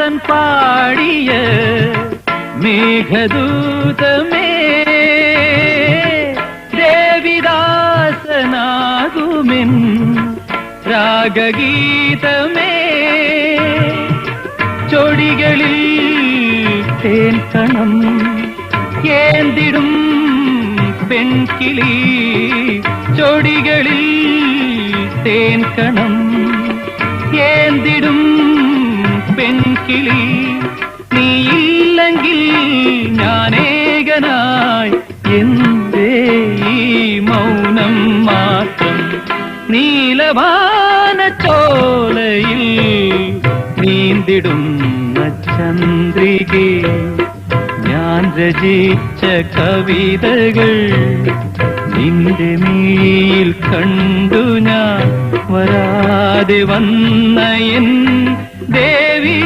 കാളിദാസൻ പാടിയ മേഘദൂതമേ ദേവിദാസനാകുമെൻ രാഗഗീതമേ ചൊടികളിൽ തേൻ കണം ഏന്തിടും പെൺകിളി ചൊടികളിൽ തേൻ കണം ഏന്തിടും പെൺകിളി നീയില്ലെങ്കിൽ ഞാനേകനായി എന്തേ ഈ മൗനം മാത്രം നീലവാന ചോലയിൽ നീന്തിടുന്ന ചന്ദ്രികേ ഞാൻ രചിച്ച കവിതകൾ നിന്റെ മീയിൽ കണ്ടു ഞാൻ വരാതെ വന്ന എൻ ദേവി